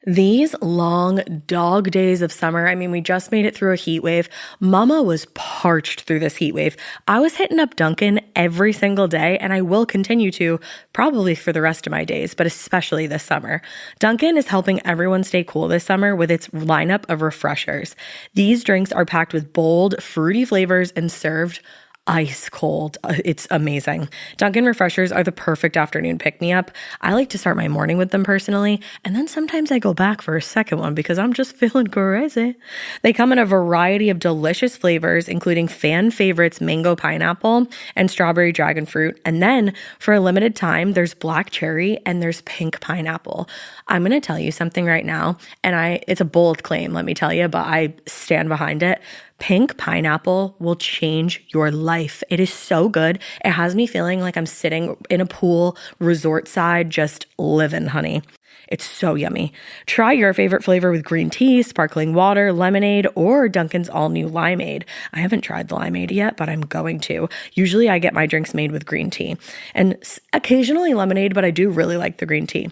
These long dog days of summer, I mean, we just made it through a heat wave. Mama was parched through this heat wave. I was hitting up Dunkin' every single day, and I will continue to probably for the rest of my days, but especially this summer. Dunkin' is helping everyone stay cool this summer with its lineup of refreshers. These drinks are packed with bold, fruity flavors and served ice cold. It's amazing. Dunkin' refreshers are the perfect afternoon pick-me-up. I like to start my morning with them personally, and then sometimes I go back for a second one because I'm just feeling crazy. They come in a variety of delicious flavors, including fan favorites mango pineapple and strawberry dragon fruit. And then for a limited time, there's black cherry and there's pink pineapple. I'm going to tell you something right now, and it's a bold claim, let me tell you, but I stand behind it. Pink pineapple will change your life. It is so good. It has me feeling like I'm sitting in a pool, resort side, just living, honey. It's so yummy. Try your favorite flavor with green tea, sparkling water, lemonade, or Dunkin's all-new limeade. I haven't tried the limeade yet, but I'm going to. Usually I get my drinks made with green tea and occasionally lemonade, but I do really like the green tea.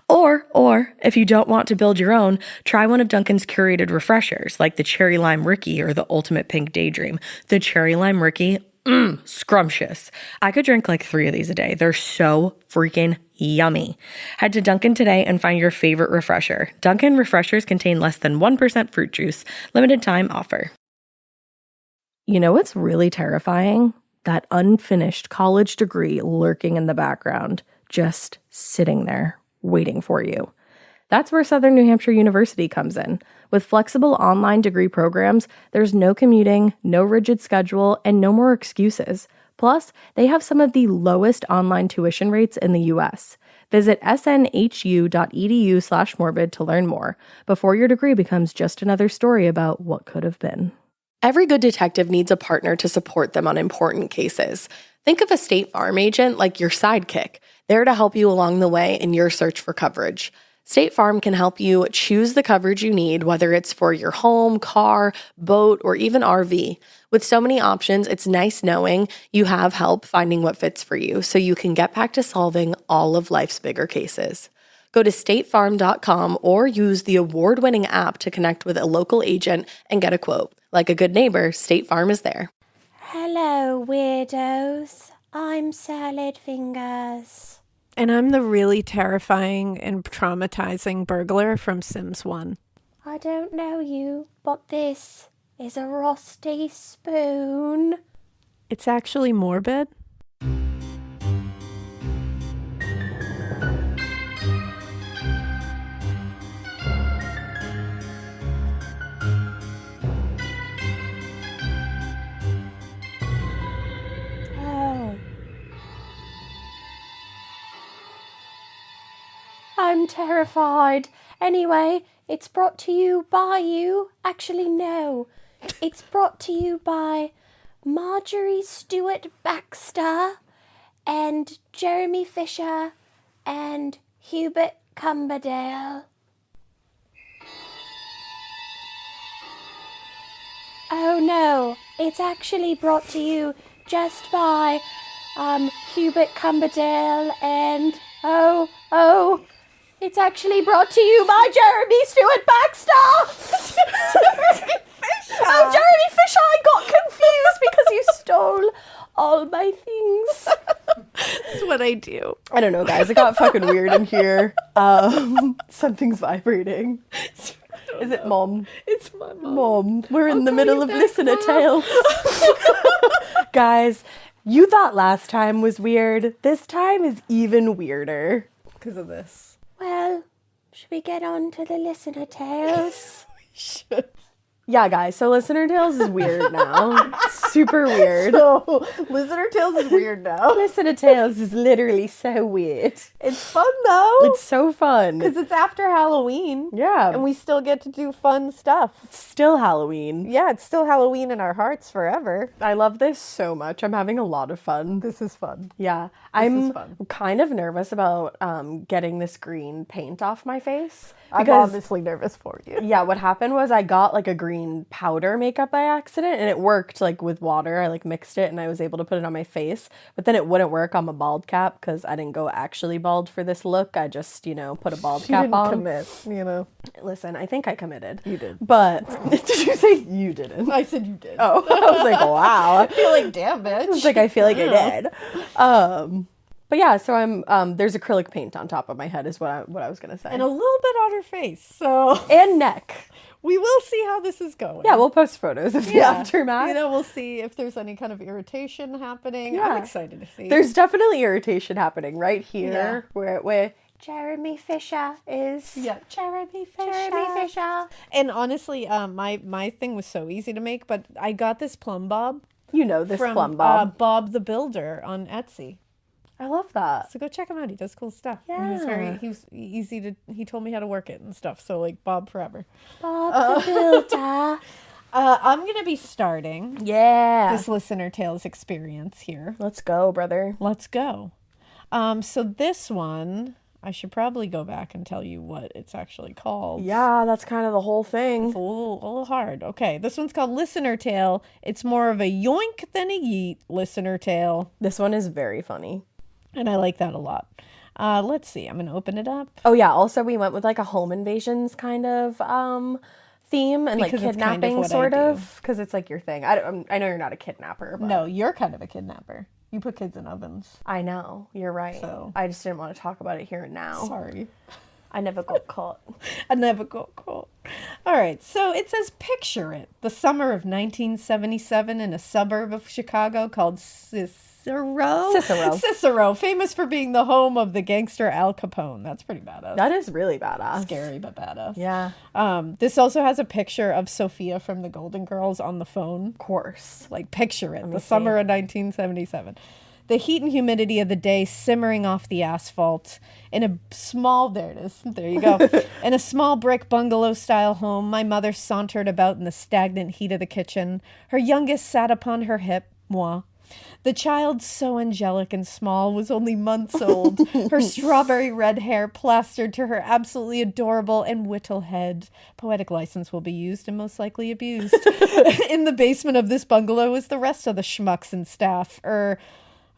Or if you don't want to build your own, try one of Dunkin's curated refreshers like the Cherry Lime Ricky or the Ultimate Pink Daydream. The Cherry Lime Ricky, scrumptious. I could drink like 3 of these a day. They're so freaking yummy. Head to Dunkin' today and find your favorite refresher. Dunkin' refreshers contain less than 1% fruit juice. Limited time offer. You know what's really terrifying? That unfinished college degree lurking in the background, just sitting there, waiting for you. That's where Southern New Hampshire University comes in. With flexible online degree programs, there's no commuting, no rigid schedule, and no more excuses. Plus, they have some of the lowest online tuition rates in the U.S. Visit snhu.edu/morbid to learn more before your degree becomes just another story about what could have been. Every good detective needs a partner to support them on important cases. Think of a State Farm agent like your sidekick, there to help you along the way in your search for coverage. State Farm can help you choose the coverage you need, whether it's for your home, car, boat, or even RV. With so many options, it's nice knowing you have help finding what fits for you so you can get back to solving all of life's bigger cases. Go to statefarm.com or use the award-winning app to connect with a local agent and get a quote. Like a good neighbor, State Farm is there. Hello, weirdos. I'm Salad Fingers. And I'm the really terrifying and traumatizing burglar from Sims 1. I don't know you, but this is a rusty spoon. It's actually morbid. I'm terrified. Anyway, it's brought to you by you. Actually, no. It's brought to you by Marjorie Stewart Baxter and Jeremy Fisher and Hubert Cumberdale. Oh no, it's actually brought to you just by Hubert Cumberdale and it's actually brought to you by Jeremy Stewart Baxter! Jeremy Fisher! Oh, Jeremy Fisher, I got confused because you stole all my things. That's what I do. I don't know, guys. It got fucking weird in here. Something's vibrating. Is it Mom? It's my mom. Mom, we're in the middle of listener tales. Guys, you thought last time was weird. This time is even weirder because of this. Well, should we get on to the listener tales? We should. Yeah, guys, so listener tales is weird now. Super weird. So, listener tales is weird now. Listener tales is literally so weird. It's fun, though. It's so fun. Because it's after Halloween. Yeah. And we still get to do fun stuff. It's still Halloween. Yeah, it's still Halloween in our hearts forever. I love this so much. I'm having a lot of fun. This is fun. Yeah. I'm kind of nervous about getting this green paint off my face. I'm obviously nervous for you. Yeah, what happened was I got like a green powder makeup by accident and it worked like with water. I like mixed it and I was able to put it on my face, but then it wouldn't work on my bald cap because I didn't go actually bald for this look. I just, put a bald cap on. Commit, Listen, I think I committed. You did. But did you say you didn't? I said you did. Oh, I was like, wow. I feel like, damn, bitch. I was like, I feel like I did. But yeah, so I'm there's acrylic paint on top of my head is what I was gonna say. And a little bit on her face. So And neck. we will see how this is going. Yeah, we'll post photos of the aftermath. You know, we'll see if there's any kind of irritation happening. Yeah. I'm excited to see. There's definitely irritation happening right here Yeah. where Jeremy Fisher is. Yeah. Jeremy Fisher. And honestly, my thing was so easy to make, but I got this plumb bob you know this from plumb bob. Bob the Builder on Etsy. I love that. So go check him out. He does cool stuff. Yeah. He was easy to, he told me how to work it and stuff. So like Bob forever. Bob the Builder. I'm going to be starting Yeah. this listener tales experience here. Let's go, brother. Let's go. So this one, I should probably go back and tell you what it's actually called. Yeah, that's kind of the whole thing. It's a little hard. Okay, this one's called Listener Tale. It's more of a yoink than a yeet listener tale. This one is very funny. And I like that a lot. Let's see. I'm going to open it up. Oh yeah, also we went with like a home invasions kind of theme and Because like it's kind of kidnapping what I sort do. of because it's like your thing. I know you're not a kidnapper, but No, you're kind of a kidnapper. You put kids in ovens. I know you're right. So- I just didn't want to talk about it here and now. Sorry. I never got caught. I never got caught. All right, so it says, picture it. The summer of 1977 in a suburb of Chicago called Cicero, famous for being the home of the gangster Al Capone. That's pretty badass. That is really badass. Scary, but badass. Yeah, This also has a picture of Sophia from the Golden Girls on the phone. of course. Like, picture it. The see. summer of 1977. The heat and humidity of the day simmering off the asphalt in a small, there it is, there you go. In a small brick bungalow-style home, my mother sauntered about in the stagnant heat of the kitchen. Her youngest sat upon her hip, moi. The child, so angelic and small, was only months old, her strawberry red hair plastered to her absolutely adorable and whittle head. Poetic license will be used and most likely abused. In the basement of this bungalow is the rest of the schmucks and staff,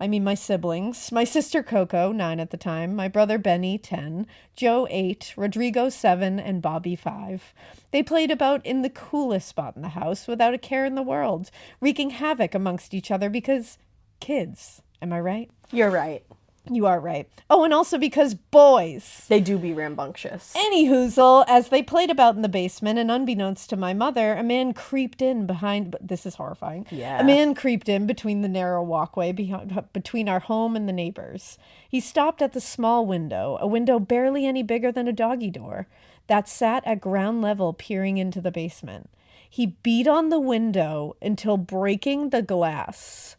my siblings. My sister Coco, 9 at the time. My brother Benny, 10. Joe, 8. Rodrigo, 7. And Bobby, 5. They played about in the coolest spot in the house without a care in the world, wreaking havoc amongst each other because kids. Am I right? You're right. You are right. Oh, and also because boys. They do be rambunctious. Any hoozle, as they played about in the basement, and unbeknownst to my mother, a man creeped in behind. But this is horrifying. Yeah. A man creeped in between the narrow walkway between our home and the neighbors. He stopped at the small window, a window barely any bigger than a doggy door, that sat at ground level, peering into the basement. He beat on the window until breaking the glass.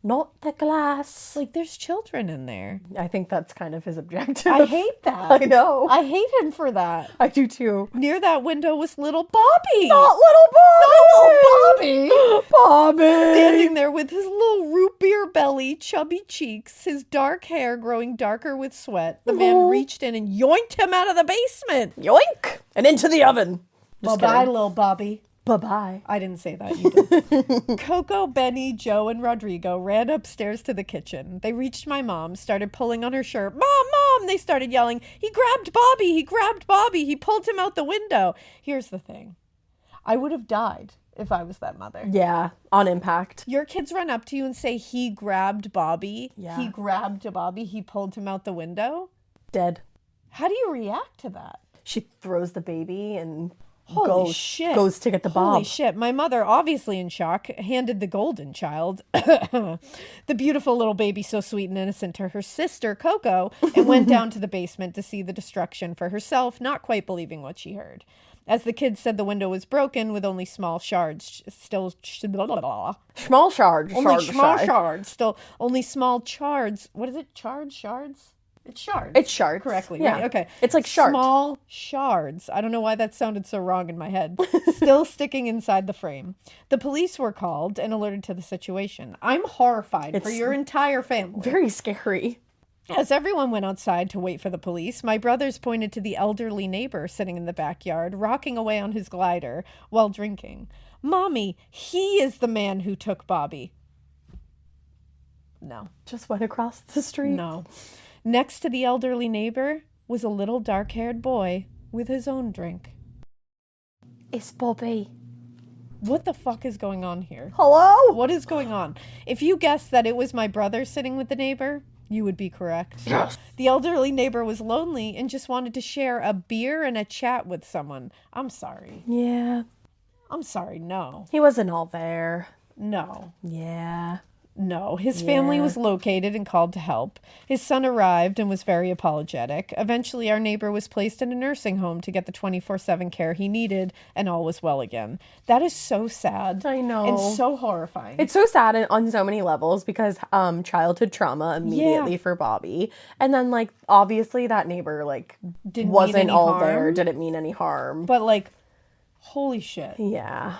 Not the glass. Like, there's children in there. I think that's kind of his objective. I hate that. I know. I hate him for that. I do too. Near that window was little Bobby. Not little Not Bobby. little Bobby. Bobby. Standing there with his little root beer belly, chubby cheeks, his dark hair growing darker with sweat. The man reached in and yoinked him out of the basement. Yoink! And into the oven. Bye-bye, little Bobby. Bye-bye. I didn't say that, you did. Coco, Benny, Joe, and Rodrigo ran upstairs to the kitchen. They reached my mom, started pulling on her shirt. Mom! They started yelling, he grabbed Bobby! He grabbed Bobby! He pulled him out the window! Here's the thing. I would have died if I was that mother. Yeah, on impact. Your kids run up to you and say, he grabbed Bobby. Yeah. He grabbed Bobby. He pulled him out the window. Dead. How do you react to that? She throws the baby and Holy shit. goes to get the bob. Holy shit. My mother, obviously in shock, handed the golden child, the beautiful little baby so sweet and innocent, to her sister, Coco, and went down to the basement to see the destruction for herself, not quite believing what she heard. As the kids said, the window was broken with only small shards still... Small shards. Only small shards. Still, only small shards. What is it? Shards? It's shards. It's shards. Correctly. Yeah. Right? Okay. It's like shard. Small shards. I don't know why that sounded so wrong in my head. Still sticking inside the frame. The police were called and alerted to the situation. I'm horrified for your entire family. Very scary. As everyone went outside to wait for the police, my brothers pointed to the elderly neighbor sitting in the backyard, rocking away on his glider while drinking. Mommy, he is the man who took Bobby. No. Just went across the street. No. Next to the elderly neighbor was a little dark-haired boy with his own drink. It's Bobby. What the fuck is going on here? Hello? What is going on? If you guessed that it was my brother sitting with the neighbor, you would be correct. Yes. The elderly neighbor was lonely and just wanted to share a beer and a chat with someone. I'm sorry. Yeah. I'm sorry. No. He wasn't all there. No. Yeah. No. His family was located and called to help. His son arrived and was very apologetic. Eventually, our neighbor was placed in a nursing home to get the 24/7 care he needed, and all was well again. That is so sad. I know. And so horrifying. It's so sad on so many levels because childhood trauma immediately for Bobby. And then, like, obviously that neighbor, like, Didn't mean wasn't any all harm. there. Didn't mean any harm. But, like, holy shit. Yeah.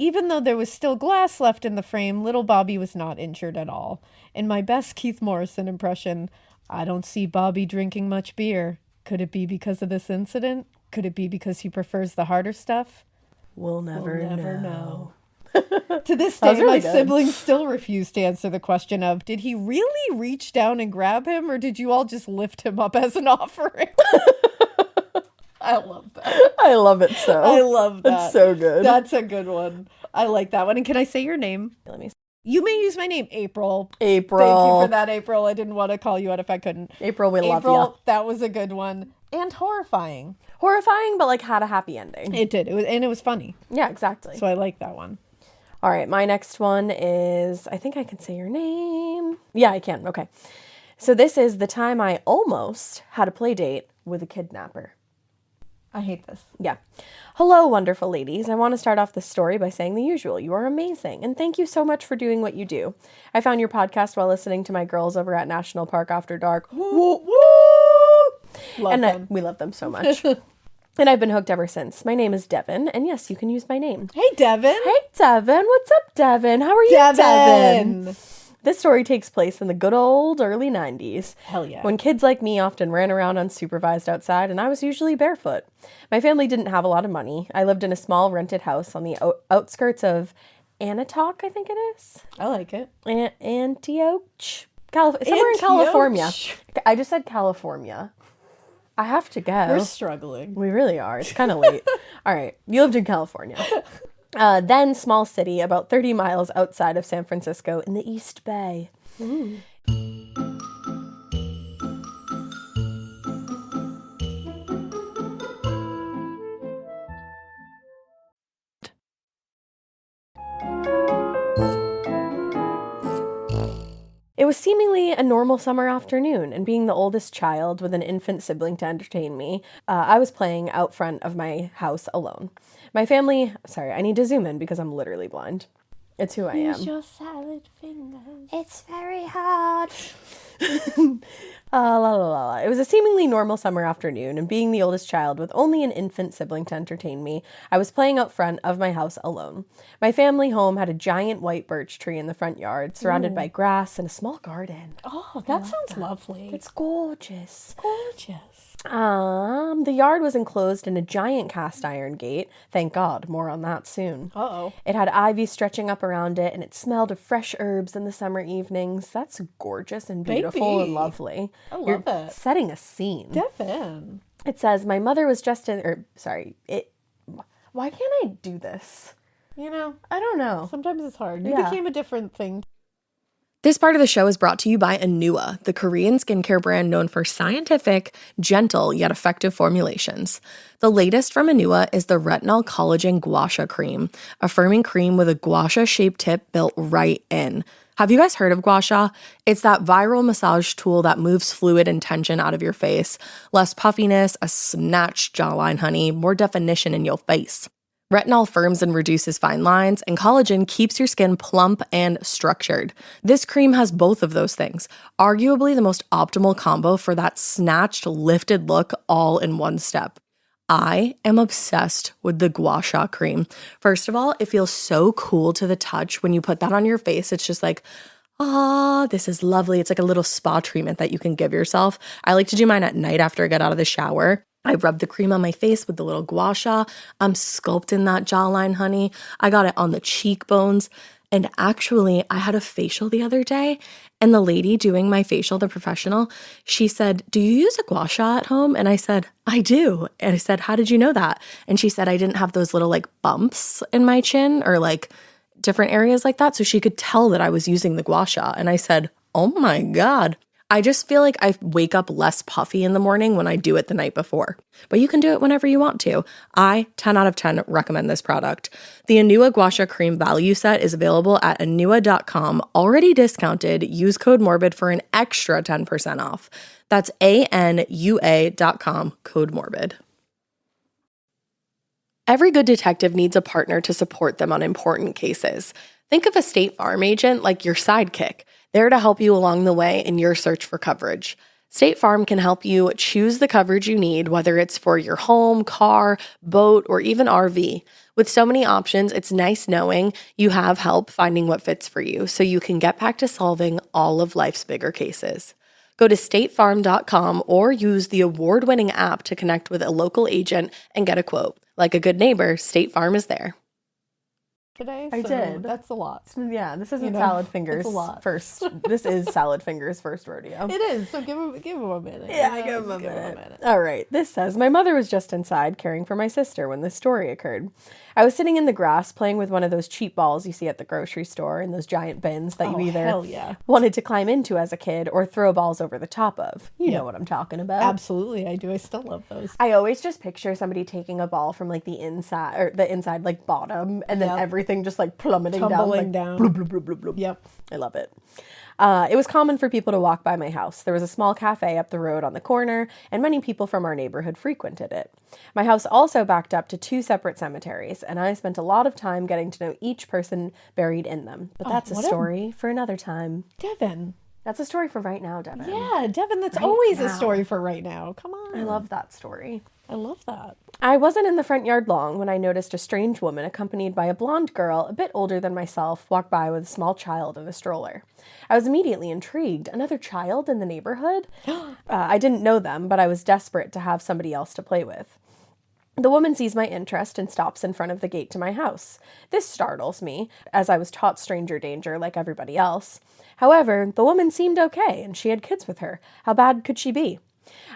Even though there was still glass left in the frame, little Bobby was not injured at all. In my best Keith Morrison impression, I don't see Bobby drinking much beer. Could it be because of this incident? Could it be because he prefers the harder stuff? We'll never know. To this That was day, really my good. siblings still refuse to answer the question of, did he really reach down and grab him, or did you all just lift him up as an offering? I love that. I love it so. I love that. That's so good. That's a good one. I like that one. And can I say your name? Let me see. You may use my name, April. April. Thank you for that, April. I didn't want to call you out if I couldn't. April, we love April, you. that was a good one. And horrifying. Horrifying, but like had a happy ending. It did. It was funny. Yeah, exactly. So I like that one. All right, my next one is, I think I can say your name. Yeah, I can. Okay. So this is the time I almost had a play date with a kidnapper. I hate this. Yeah. Hello, wonderful ladies. I want to start off this story by saying the usual. You are amazing, and thank you so much for doing what you do. I found your podcast while listening to my girls over at National Park After Dark. Woo, woo! Love them. We love them so much. And I've been hooked ever since. My name is Devin, and yes, you can use my name. Hey, Devin. Hey, Devin. What's up, Devin? How are you, Devin? This story takes place in the good old early 90s. Hell yeah. When kids like me often ran around unsupervised outside, and I was usually barefoot. My family didn't have a lot of money. I lived in a small rented house on the outskirts of Anatoc, I think it is. I like it. Antioch? Somewhere in California. Antioch. I just said California. I have to go. We're struggling. We really are. It's kind of late. All right. You lived in California. Then small city about 30 miles outside of San Francisco in the East Bay. Ooh. It was seemingly a normal summer afternoon, and being the oldest child with an infant sibling to entertain me, I was playing out front of my house alone. My family... Sorry, I need to zoom in because I'm literally blind. It's who I am. Use your salad fingers. It's very hard. La, la, la, la. It was a seemingly normal summer afternoon, and being the oldest child with only an infant sibling to entertain me, I was playing out front of my house alone. My family home had a giant white birch tree in the front yard, surrounded by grass and a small garden. Oh, that sounds lovely. It's gorgeous. gorgeous. The yard was enclosed in a giant cast iron gate. Thank God, more on that soon. Uh-oh. It had ivy stretching up around it, and it smelled of fresh herbs in the summer evenings. That's gorgeous and beautiful Baby. and lovely. I love You're it. setting a scene. Devin. It says, my mother was dressed in, why can't I do this? You know, I don't know. sometimes it's hard. You Yeah. became a different thing. This part of the show is brought to you by Anua, the Korean skincare brand known for scientific, gentle, yet effective formulations. The latest from Anua is the Retinol Collagen Gua Sha Cream, a firming cream with a gua sha-shaped tip built right in. Have you guys heard of gua sha? It's that viral massage tool that moves fluid and tension out of your face. Less puffiness, a snatched jawline, honey, more definition in your face. Retinol firms and reduces fine lines, and collagen keeps your skin plump and structured. This cream has both of those things, arguably the most optimal combo for that snatched, lifted look all in one step. I am obsessed with the Gua Sha cream. First of all, it feels so cool to the touch when you put that on your face. It's just like, this is lovely. It's like a little spa treatment that you can give yourself. I like to do mine at night after I get out of the shower. I rub the cream on my face with the little gua sha. I'm sculpting that jawline, honey. I got it on the cheekbones. And actually, I had a facial the other day, and the lady doing my facial, the professional, she said, "Do you use a gua sha at home?" And I said, "I do." And I said, "How did you know that?" And she said, "I didn't have those little like bumps in my chin or like different areas like that." So she could tell that I was using the gua sha. And I said, "Oh my God." I just feel like I wake up less puffy in the morning when I do it the night before. But you can do it whenever you want to. I, 10 out of 10, recommend this product. The Anua Gua Sha Cream Value Set is available at anua.com, already discounted. Use code MORBID for an extra 10% off. That's ANUA.com, code MORBID. Every good detective needs a partner to support them on important cases. Think of a State Farm agent like your sidekick, there to help you along the way in your search for coverage. State Farm can help you choose the coverage you need, whether it's for your home, car, boat, or even RV. With so many options, it's nice knowing you have help finding what fits for you so you can get back to solving all of life's bigger cases. Go to statefarm.com or use the award-winning app to connect with a local agent and get a quote. Like a good neighbor, State Farm is there. Today, I did. That's a lot. Yeah, this isn't You know, Salad Fingers it's a lot. first. This is Salad Fingers' first rodeo. It is. So give him a minute. Yeah, give him a minute. All right. This says, my mother was just inside caring for my sister when this story occurred. I was sitting in the grass playing with one of those cheap balls you see at the grocery store in those giant bins that you either hell yeah. wanted to climb into as a kid or throw balls over the top of. You know what I'm talking about. Absolutely, I do. I still love those. I always just picture somebody taking a ball from like the inside like bottom and then everything just like plummeting Tumbling down. down. Bloop, bloop, bloop, bloop, bloop. Yep. I love it. It was common for people to walk by my house. There was a small cafe up the road on the corner, and many people from our neighborhood frequented it. My house also backed up to 2 separate cemeteries, and I spent a lot of time getting to know each person buried in them. But that's a story for another time. Devin. That's a story for right now, Devin. Yeah, Devin, that's always a story for right now. Come on. I love that story. I love that. I wasn't in the front yard long when I noticed a strange woman accompanied by a blonde girl a bit older than myself walk by with a small child in a stroller. I was immediately intrigued. Another child in the neighborhood? I didn't know them, but I was desperate to have somebody else to play with. The woman sees my interest and stops in front of the gate to my house. This startles me, as I was taught stranger danger like everybody else. However, the woman seemed okay, and she had kids with her. How bad could she be?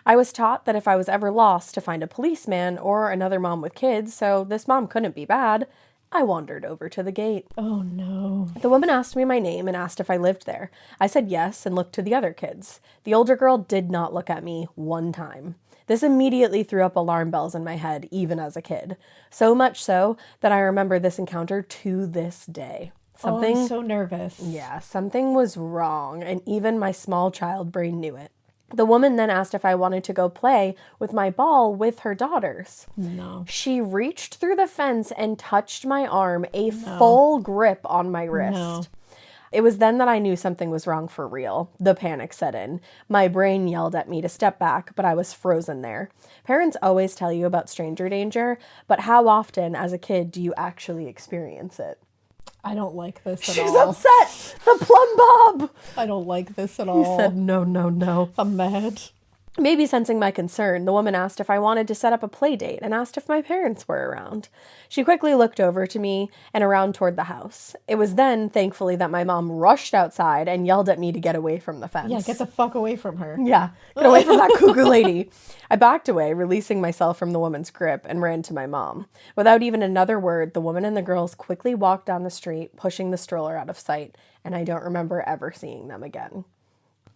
I was taught that if I was ever lost to find a policeman or another mom with kids, so this mom couldn't be bad. I wandered over to the gate. Oh, no. The woman asked me my name and asked if I lived there. I said yes and looked to the other kids. The older girl did not look at me one time. This immediately threw up alarm bells in my head, even as a kid. So much so that I remember this encounter to this day. I'm so nervous. Yeah, something was wrong, and even my small child brain knew it. The woman then asked if I wanted to go play with my ball with her daughters. No. She reached through the fence and touched my arm, a full grip on my wrist. No. It was then that I knew something was wrong for real. The panic set in. My brain yelled at me to step back, but I was frozen there. Parents always tell you about stranger danger, but how often as a kid do you actually experience it? I don't like this at She's all. upset! The plumb bob! I don't like this at He all. said no, no, no. I'm mad. Maybe sensing my concern, the woman asked if I wanted to set up a play date and asked if my parents were around. She quickly looked over to me and around toward the house. It was then, thankfully, that my mom rushed outside and yelled at me to get away from the fence. Yeah, get the fuck away from her. Yeah, get away from that cuckoo lady. I backed away, releasing myself from the woman's grip, and ran to my mom. Without even another word, the woman and the girls quickly walked down the street, pushing the stroller out of sight, and I don't remember ever seeing them again.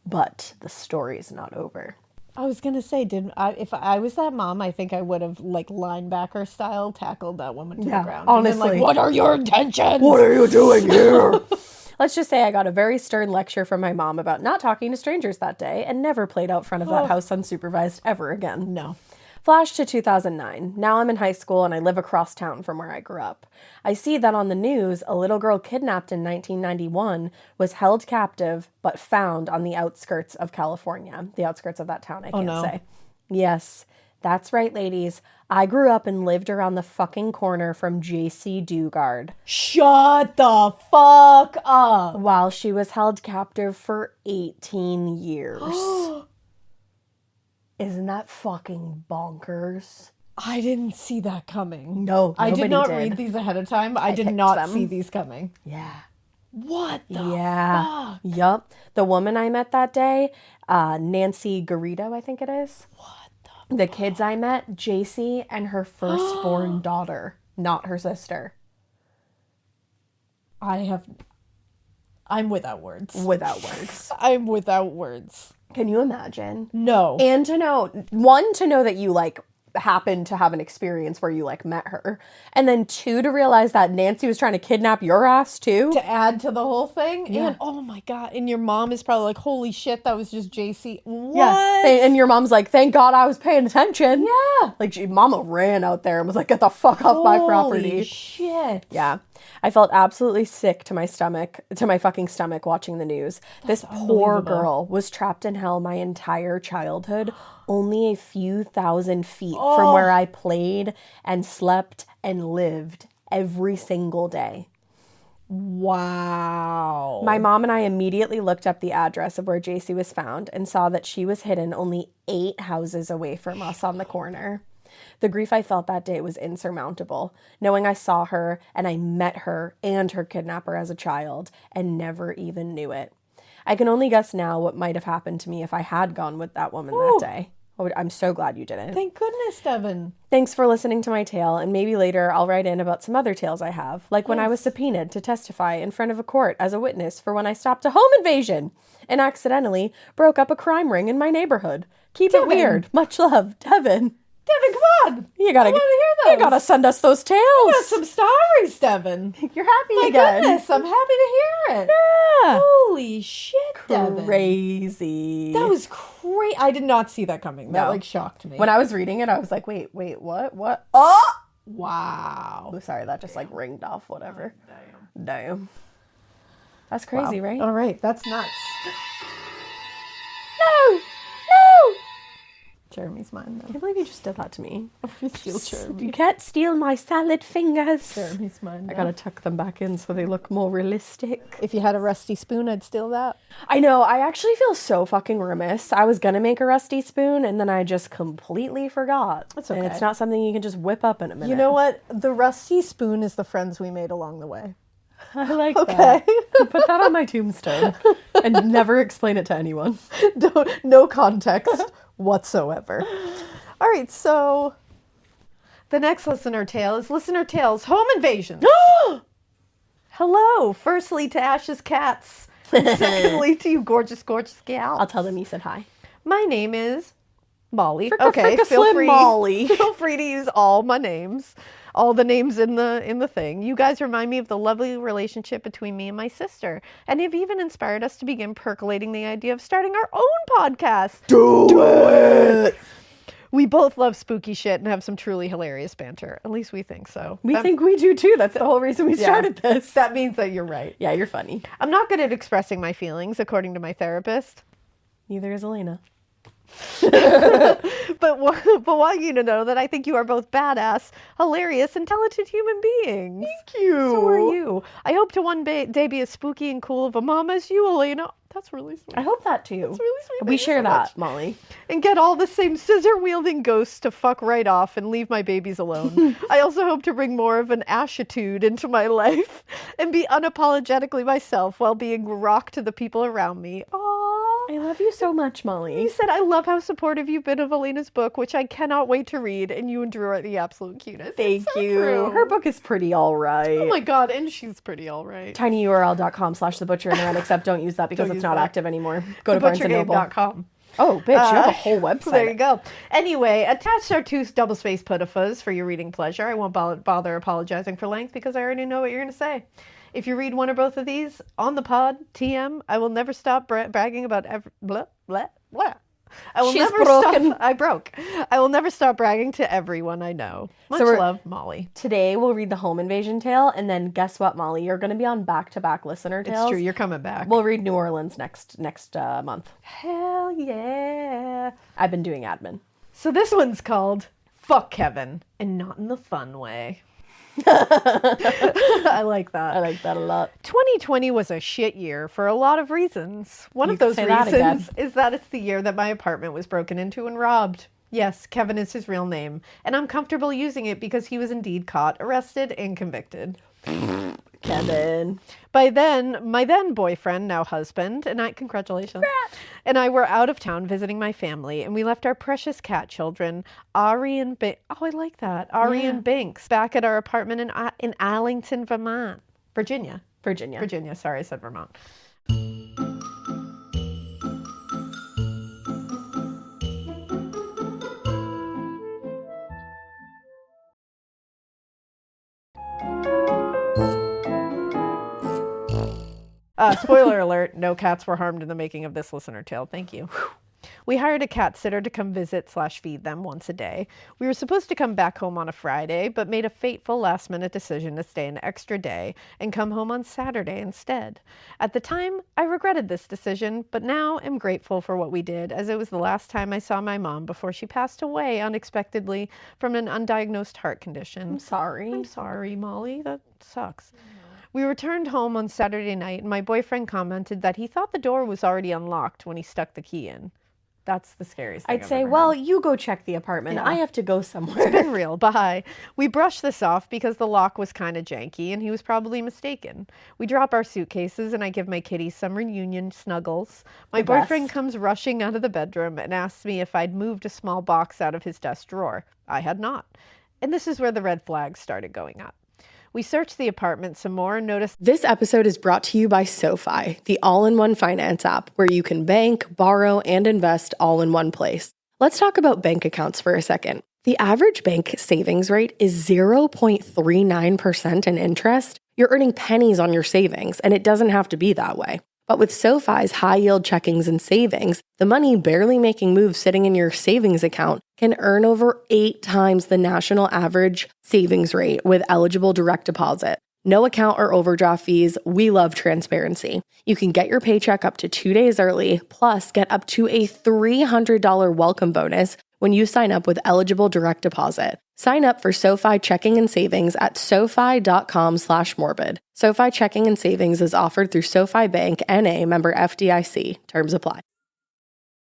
But the story's not over. I was gonna say, if I was that mom, I think I would have, like, linebacker style tackled that woman to the ground. Honestly. And been like, what are your intentions? What are you doing here? Let's just say I got a very stern lecture from my mom about not talking to strangers that day and never played out front of that house unsupervised ever again. No. Flash to 2009. Now I'm in high school and I live across town from where I grew up. I see that on the news, a little girl kidnapped in 1991 was held captive but found on the outskirts of California. The outskirts of that town, I can't say. Yes, that's right, ladies. I grew up and lived around the fucking corner from J.C. Dugard. Shut the fuck up. While she was held captive for 18 years. Isn't that fucking bonkers? I didn't see that coming. No, I did nobody not did. read these ahead of time. I did picked not them. see these coming. Yeah. What the Yeah. fuck? Yup. The woman I met that day, Nancy Garrido, I think it is. What The kids I met, JC and her firstborn daughter, not her sister. I'm without words. Without words. I'm without words. Can you imagine? No. And to know that you like happened to have an experience where you like met her, and then 2, to realize that Nancy was trying to kidnap your ass too. To add to the whole thing. Yeah. And oh my God. And your mom is probably like, holy shit, that was just JC. What? Yeah. And your mom's like, thank God I was paying attention. Yeah. Like, mama ran out there and was like, get the fuck off my property. Holy shit. Yeah. I felt absolutely sick to my fucking stomach watching the news. This poor girl was trapped in hell my entire childhood, only a few thousand feet from where I played and slept and lived every single day. Wow. My mom and I immediately looked up the address of where JC was found and saw that she was hidden only 8 houses away from us on the corner. The grief I felt that day was insurmountable, knowing I saw her and I met her and her kidnapper as a child and never even knew it. I can only guess now what might have happened to me if I had gone with that woman that day. I'm so glad you didn't. Thank goodness, Devin. Thanks for listening to my tale, and maybe later I'll write in about some other tales I have, like when I was subpoenaed to testify in front of a court as a witness for when I stopped a home invasion and accidentally broke up a crime ring in my neighborhood. Keep it weird. Much love, Devin. Devin, come on. You gotta hear those. You gotta send us those tales. Got some stories, Devin. You're happy My again. goodness, I'm happy to hear it. Yeah. Holy shit, Devin. Crazy. That was crazy. I did not see that coming. That No. like shocked me. When I was reading it, I was like, wait, what? Oh! Wow. Oh, sorry, that just like ringed off, whatever. Damn. That's crazy, right? All right, that's nuts. No! Jeremy's mine, I though. can't believe you just did that to me. Steal Jeremy. You can't steal my salad fingers. Jeremy's mine. I gotta tuck them back in so they look more realistic. If you had a rusty spoon, I'd steal that. I know, I actually feel so fucking remiss. I was gonna make a rusty spoon and then I just completely forgot. That's And okay. it's not something you can just whip up in a minute. You know what? The rusty spoon is the friends we made along the way. I like Okay. that. Put that on my tombstone and never explain it to anyone. No context whatsoever. All right, so the next listener tale is Listener Tales Home Invasions. Hello, firstly to Ash's cats, and secondly to you gorgeous, gorgeous gals. I'll tell them you said hi. My name is Molly. Fricka feel Slim free, Molly. Feel free to use all my names, all the names in the thing. You guys remind me of the lovely relationship between me and my sister, and have even inspired us to begin percolating the idea of starting our own podcast. Do it! We both love spooky shit and have some truly hilarious banter. At least we think so. We think we do too. That's the whole reason we started this. That means that you're right. Yeah, you're funny. I'm not good at expressing my feelings, according to my therapist. Neither is Alaina. But want you to know that I think you are both badass, hilarious, and talented human beings. Thank you. So are you. I hope to one day be as spooky and cool of a mom as you, Alaina. That's really sweet. I hope that too. That's really sweet. We Thank you share so that, much. Molly. And get all the same scissor-wielding ghosts to fuck right off and leave my babies alone. I also hope to bring more of an ashitude into my life and be unapologetically myself while being rock to the people around me. Aww. I love you so much, Molly. You said, I love how supportive you've been of Alaina's book, which I cannot wait to read, and you and Drew are the absolute cutest. Thank It's so you. true. Her book is pretty all right. Oh my god, and she's pretty all right. tinyurl.com/thebutcherinternet, except don't use that because Don't it's use not that. active anymore. Go to Barnes & Noble. TheButcherGame.com. Oh, bitch, you have a whole website. There you go. Anyway, attached are 2 double-spaced putifas for your reading pleasure. I won't bother apologizing for length because I already know what you're going to say. If you read one or both of these on the pod, TM, I will never stop bragging about blah, blah, blah. I will She's never broken. stop. I broke. I will never stop bragging to everyone I know. Much love, Molly. Today we'll read the home invasion tale, and then guess what, Molly? You're going to be on back-to-back listener tales. It's true. You're coming back. We'll read New Orleans next month. Hell yeah. I've been doing admin. So this one's called Fuck Kevin, and not in the fun way. I like that. I like that a lot. 2020 was a shit year for a lot of reasons. One You of those could say that again. reasons is that it's the year that my apartment was broken into and robbed. Yes, Kevin is his real name, and I'm comfortable using it because he was indeed caught, arrested, and convicted. Kevin. By then, my then boyfriend, now husband, and congratulations, and I were out of town visiting my family, and we left our precious cat children, Ari and and Binks, back at our apartment in Arlington, Vermont. Virginia. Sorry, I said Vermont. Spoiler alert, no cats were harmed in the making of this listener tale. Thank you. We hired a cat sitter to come visit/feed them once a day. We were supposed to come back home on a Friday, but made a fateful last-minute decision to stay an extra day and come home on Saturday instead. At the time, I regretted this decision, but now am grateful for what we did, as it was the last time I saw my mom before she passed away unexpectedly from an undiagnosed heart condition. I'm sorry, Molly. That sucks. We returned home on Saturday night, and my boyfriend commented that he thought the door was already unlocked when he stuck the key in. That's the scariest thing I'd I've say, ever well, heard. you go check the apartment. I have to go somewhere. It's been real. Bye. We brushed this off because the lock was kind of janky, and he was probably mistaken. We drop our suitcases, and I give my kitty some reunion snuggles. My boyfriend comes rushing out of the bedroom and asks me if I'd moved a small box out of his desk drawer. I had not. And this is where the red flags started going up. We searched the apartment some more and noticed... This episode is brought to you by SoFi, the all-in-one finance app where you can bank, borrow, and invest all in one place. Let's talk about bank accounts for a second. The average bank savings rate is 0.39% in interest. You're earning pennies on your savings, and it doesn't have to be that way. But with SoFi's high-yield checkings and savings, the money barely making moves sitting in your savings account can earn over 8 times the national average savings rate with eligible direct deposit. No account or overdraft fees. We love transparency. You can get your paycheck up to 2 days early, plus get up to a $300 welcome bonus when you sign up with eligible direct deposit. Sign up for SoFi checking and savings at sofi.com/morbid. SoFi checking and savings is offered through SoFi Bank, N.A., member FDIC. Terms apply.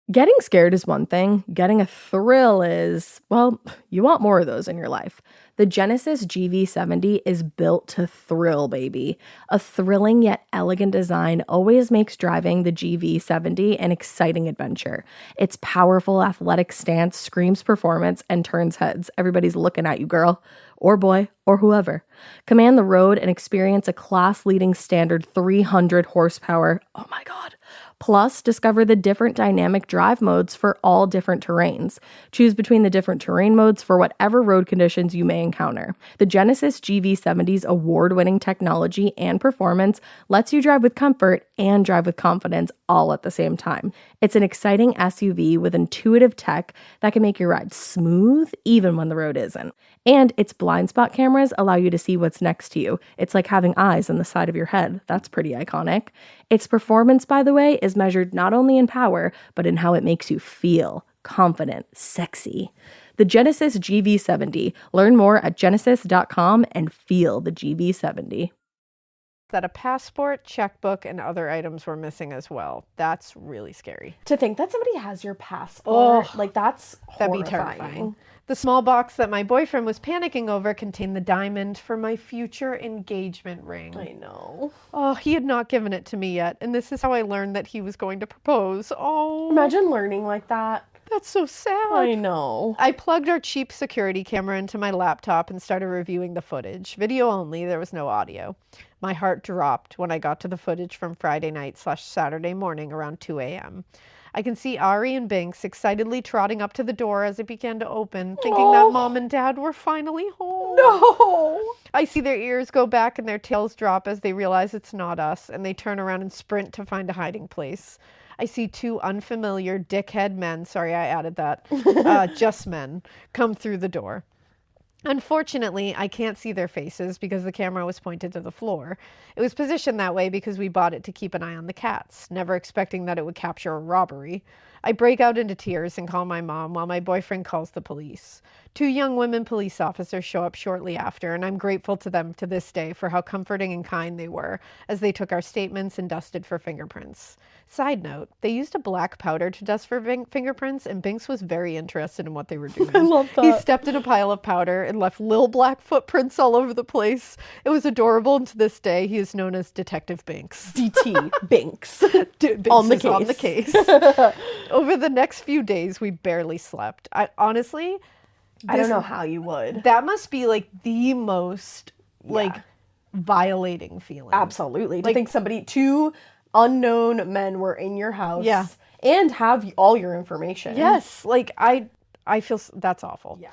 Getting scared is one thing. Getting a thrill is, well, you want more of those in your life. The Genesis GV70 is built to thrill, baby. A thrilling yet elegant design always makes driving the GV70 an exciting adventure. Its powerful athletic stance screams performance and turns heads. Everybody's looking at you, girl, or boy, or whoever. Command the road and experience a class-leading standard 300 horsepower. Oh my God. Plus, discover the different dynamic drive modes for all different terrains. Choose between the different terrain modes for whatever road conditions you may encounter. The Genesis GV70's award-winning technology and performance lets you drive with comfort and drive with confidence all at the same time. It's an exciting SUV with intuitive tech that can make your ride smooth even when the road isn't. And its blind spot cameras allow you to see what's next to you. It's like having eyes on the side of your head. That's pretty iconic. Its performance, by the way, is measured not only in power, but in how it makes you feel confident, sexy. The Genesis GV70. Learn more at genesis.com and feel the GV70. that a passport, checkbook, and other items were missing as well. That's really scary. To think that somebody has your passport, that's That'd horrifying. be terrifying. The small box that my boyfriend was panicking over contained the diamond for my future engagement ring. I know. Oh, he had not given it to me yet, and this is how I learned that he was going to propose. Oh. Imagine learning like that. That's so sad. I know. I plugged our cheap security camera into my laptop and started reviewing the footage. Video only, there was no audio. My heart dropped when I got to the footage from Friday night/Saturday morning around 2 a.m. I can see Ari and Binks excitedly trotting up to the door as it began to open, thinking that Mom and Dad were finally home. No! I see their ears go back and their tails drop as they realize it's not us, and they turn around and sprint to find a hiding place. I see 2 unfamiliar dickhead men, sorry I added that, just men, come through the door. Unfortunately, I can't see their faces because the camera was pointed to the floor. It was positioned that way because we bought it to keep an eye on the cats, never expecting that it would capture a robbery. I break out into tears and call my mom while my boyfriend calls the police. 2 young women police officers show up shortly after, and I'm grateful to them to this day for how comforting and kind they were as they took our statements and dusted for fingerprints. Side note, they used a black powder to dust for fingerprints, and Binks was very interested in what they were doing. I love that. He stepped in a pile of powder and left little black footprints all over the place. It was adorable, and to this day, he is known as Detective Binks. DT Binks. Binks On the is on the case. Over the next few days, we barely slept. Honestly, I don't know how you would. that must be like the most violating feeling. Absolutely. To think 2 unknown men were in your house. Yeah. And have all your information. Yes, like I feel that's awful. Yeah.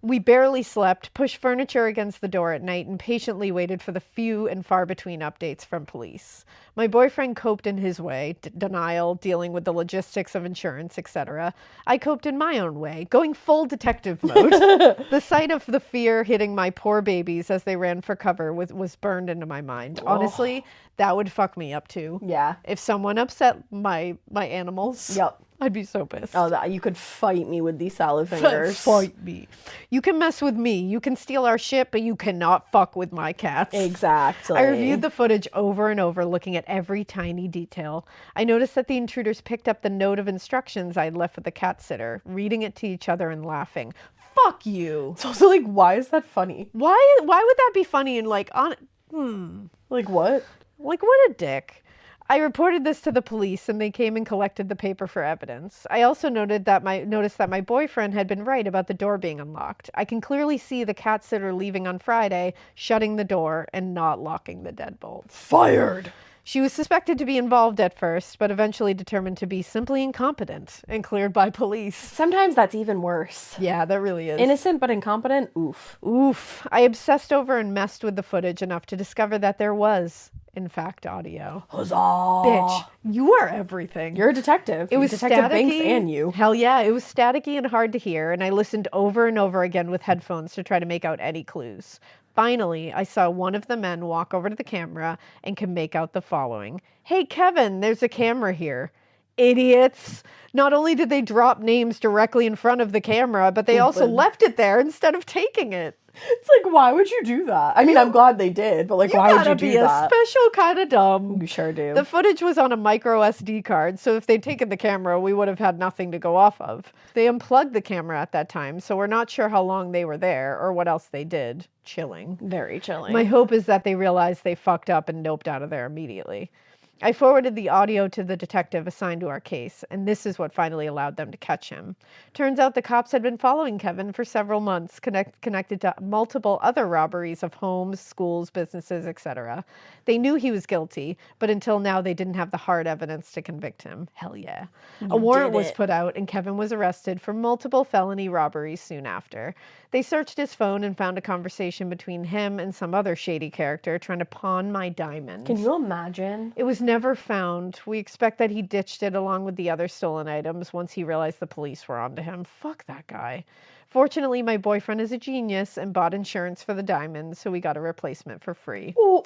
We barely slept, pushed furniture against the door at night, and patiently waited for the few and far between updates from police. My boyfriend coped in his way, denial, dealing with the logistics of insurance, etc. I coped in my own way, going full detective mode. The sight of the fear hitting my poor babies as they ran for cover was burned into my mind. Honestly, that would fuck me up too. Yeah. If someone upset my animals. Yep. I'd be so pissed. Oh, you could fight me with these salad fingers. Fight me. You can mess with me. You can steal our shit, but you cannot fuck with my cats. Exactly. I reviewed the footage over and over, looking at every tiny detail. I noticed that the intruders picked up the note of instructions I had left with the cat sitter, reading it to each other and laughing. Fuck you. It's also like, why is that funny? Why would that be funny and like Like what? Like, what a dick. I reported this to the police, and they came and collected the paper for evidence. I also noticed that my boyfriend had been right about the door being unlocked. I can clearly see the cat sitter leaving on Friday, shutting the door, and not locking the deadbolt. Fired. She was suspected to be involved at first, but eventually determined to be simply incompetent and cleared by police. Sometimes that's even worse. Yeah, that really is. Innocent but incompetent? Oof. Oof. I obsessed over and messed with the footage enough to discover that there was, in fact, audio. Huzzah. Bitch, you are everything. You're a detective. It was Detective Binks staticky. and you. Hell yeah, it was staticky and hard to hear, and I listened over and over again with headphones to try to make out any clues. Finally, I saw one of the men walk over to the camera and could make out the following. Hey, Kevin, there's a camera here. Idiots. Not only did they drop names directly in front of the camera, but they also left it there instead of taking it. It's like, why would you do that? I mean, I'm glad they did, but like, why would you do be that? A special kind of dumb. You sure do. The footage was on a micro SD card, so if they'd taken the camera, we would have had nothing to go off of. They unplugged the camera at that time, so we're not sure how long they were there or what else they did. Chilling. Very chilling. My hope is that they realized they fucked up and noped out of there immediately. I forwarded the audio to the detective assigned to our case, and this is what finally allowed them to catch him. Turns out the cops had been following Kevin for several months, connected to multiple other robberies of homes, schools, businesses, etc. They knew he was guilty, but until now they didn't have the hard evidence to convict him. Hell yeah. A warrant was put out, and Kevin was arrested for multiple felony robberies soon after. They searched his phone and found a conversation between him and some other shady character trying to pawn my diamond. Can you imagine? It was never found. We expect that he ditched it along with the other stolen items once he realized the police were onto him. Fuck that guy. Fortunately, my boyfriend is a genius and bought insurance for the diamonds, so we got a replacement for free. Ooh.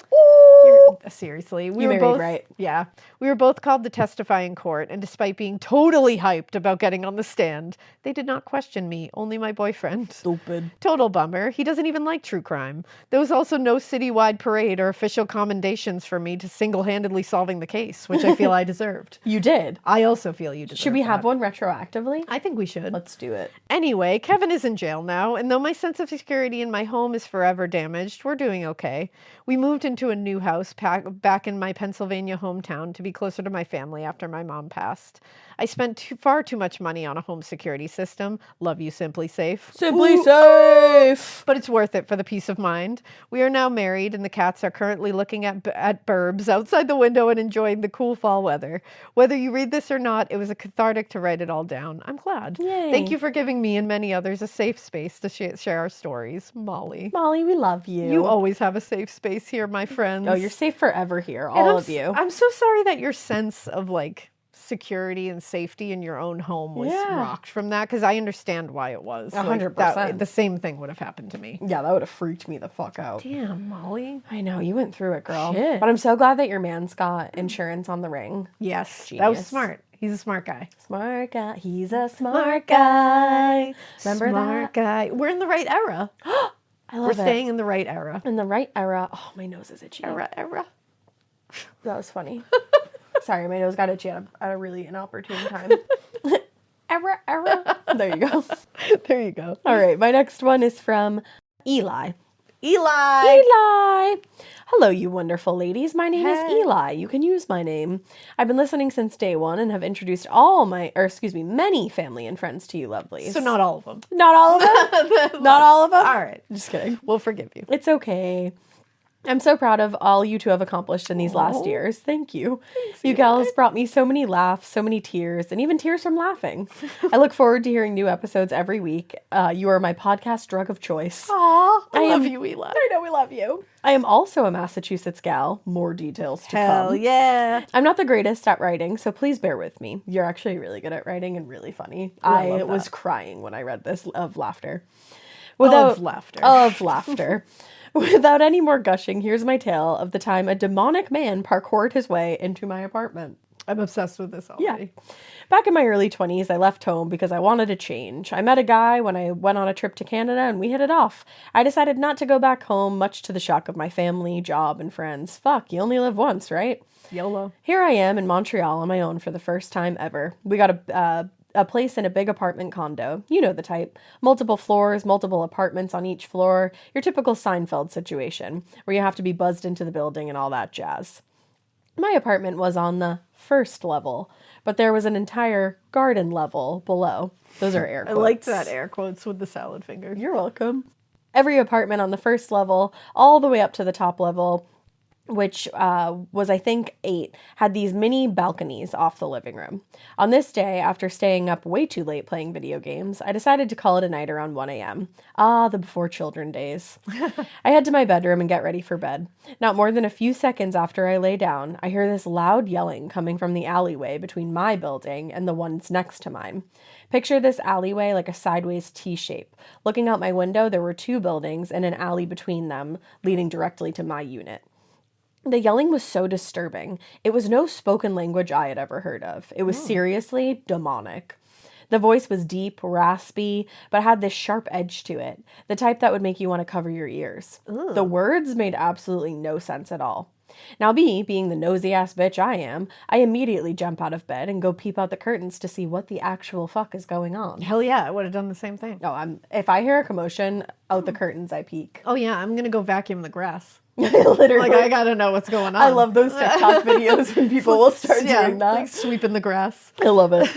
Seriously. You made me right. Yeah. We were both called to testify in court, and despite being totally hyped about getting on the stand, they did not question me, only my boyfriend. Stupid. Total bummer. He doesn't even like true crime. There was also no citywide parade or official commendations for me to single-handedly solving the case, which I feel I deserved. You did. I also feel you deserved. Should we have one retroactively? I think we should. Let's do it. Anyway, Kevin is in jail now, and though my sense of security in my home is forever damaged, we're doing okay. We moved into a new house back in my Pennsylvania hometown to be closer to my family after my mom passed. I spent far too much money on a home security system. Love you, Simply Safe. Simply Safe! But it's worth it for the peace of mind. We are now married, and the cats are currently looking at burbs outside the window and enjoying the cool fall weather. Whether you read this or not, it was a cathartic to write it all down. I'm glad. Yay. Thank you for giving me and many others a safe space to share our stories. Molly. Molly, we love you. You always have a safe space here, my friends. Oh, you're safe forever here, And all of you. I'm so sorry that your sense of like security and safety in your own home was rocked from that, because I understand why it was. 100%. The same thing would have happened to me. Yeah, that would have freaked me the fuck out. Damn, Molly. I know, you went through it, girl. Shit. But I'm so glad that your man's got insurance on the ring. Yes, that was Genius. smart. He's a smart guy. Smart guy. He's a smart guy. Remember Smart guy. We're in the right era. I love We're staying in the right era. In the right era. Oh, my nose is itchy. Era. That was funny. Sorry, my nose got itchy at a really inopportune time. Era. There you go. There you go. All right, my next one is from Eli. Eli. Hello, you wonderful ladies. My name is Eli. You can use my name. I've been listening since day one and have introduced many family and friends to you lovelies. So not all of them. Not all of them? Not all of them? All right. Just kidding. We'll forgive you. It's okay. I'm so proud of all you two have accomplished in these last years. Thank you. You gals brought me so many laughs, so many tears, and even tears from laughing. I look forward to hearing new episodes every week. You are my podcast drug of choice. Aw, I love you, Eli. I know we love you. I am also a Massachusetts gal. More details to come. Hell yeah. I'm not the greatest at writing, so please bear with me. You're actually really good at writing and really funny. I was crying when I read this of laughter. Of laughter. Without any more gushing, here's my tale of the time a demonic man parkoured his way into my apartment. I'm obsessed with this already. Yeah. Back in my early 20s, I left home because I wanted a change. I met a guy when I went on a trip to Canada and we hit it off. I decided not to go back home, much to the shock of my family, job, and friends. Fuck, you only live once, right? YOLO. Here I am in Montreal on my own for the first time ever. We got a place in a big apartment condo. You know the type. Multiple floors, multiple apartments on each floor. Your typical Seinfeld situation, where you have to be buzzed into the building and all that jazz. My apartment was on the first level, but there was an entire garden level below. Those are air quotes. I liked that air quotes with the salad finger. You're welcome. Every apartment on the first level, all the way up to the top level, which was, I think, 8, had these mini balconies off the living room. On this day, after staying up way too late playing video games, I decided to call it a night around 1 a.m. Ah, the before children days. I head to my bedroom and get ready for bed. Not more than a few seconds after I lay down, I hear this loud yelling coming from the alleyway between my building and the ones next to mine. Picture this alleyway like a sideways T-shape. Looking out my window, there were 2 buildings and an alley between them, leading directly to my unit. The yelling was so disturbing. It was no spoken language I had ever heard of. It was seriously demonic. The voice was deep, raspy, but had this sharp edge to it, the type that would make you want to cover your ears. Ugh. The words made absolutely no sense at all. Now me, being the nosy-ass bitch I am, I immediately jump out of bed and go peep out the curtains to see what the actual fuck is going on. Hell yeah, I would have done the same thing. Oh, if I hear a commotion, out the curtains I peek. Oh yeah, I'm gonna go vacuum the grass. Literally. Like, I gotta know what's going on. I love those TikTok videos when people will start doing that. Like sweeping the grass. I love it.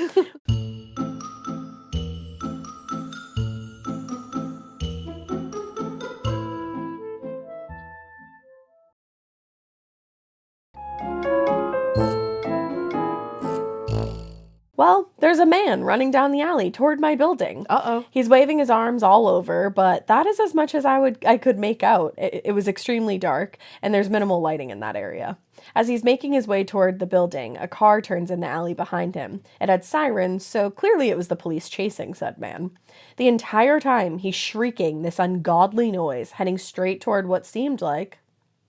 Well, there's a man running down the alley toward my building. Uh-oh. He's waving his arms all over, but that is as much as I could make out. It was extremely dark, and there's minimal lighting in that area. As he's making his way toward the building, a car turns in the alley behind him. It had sirens, so clearly it was the police chasing said man. The entire time, he's shrieking this ungodly noise, heading straight toward what seemed like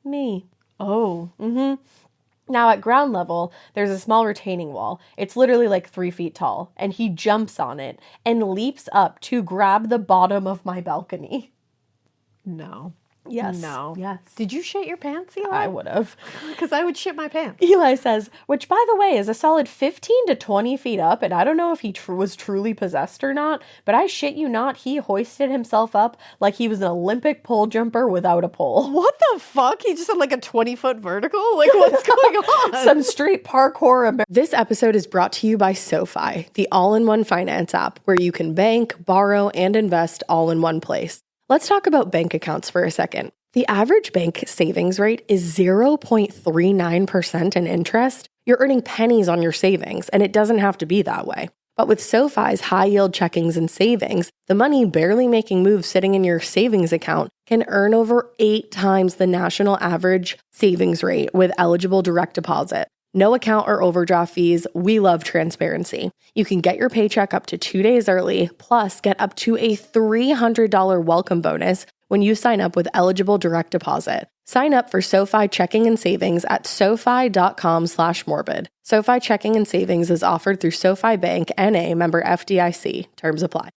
me. Oh. Mm-hmm. Now, at ground level, there's a small retaining wall. It's literally like 3 feet tall, and he jumps on it and leaps up to grab the bottom of my balcony. No. Yes. No. Yes. Did you shit your pants, Eli? I would have. Because I would shit my pants. Eli says, which, by the way, is a solid 15 to 20 feet up, and I don't know if he was truly possessed or not, but I shit you not, he hoisted himself up like he was an Olympic pole jumper without a pole. What the fuck? He just had like a 20-foot vertical? Like, what's going on? Some straight parkour. This episode is brought to you by SoFi, the all-in-one finance app where you can bank, borrow, and invest all in one place. Let's talk about bank accounts for a second. The average bank savings rate is 0.39% in interest. You're earning pennies on your savings, and it doesn't have to be that way. But with SoFi's high-yield checkings and savings, the money barely making moves sitting in your savings account can earn over 8 times the national average savings rate with eligible direct deposit. No account or overdraft fees. We love transparency. You can get your paycheck up to 2 days early, plus get up to a $300 welcome bonus when you sign up with eligible direct deposit. Sign up for SoFi Checking and Savings at SoFi.com/morbid. SoFi Checking and Savings is offered through SoFi Bank, N.A., member FDIC. Terms apply.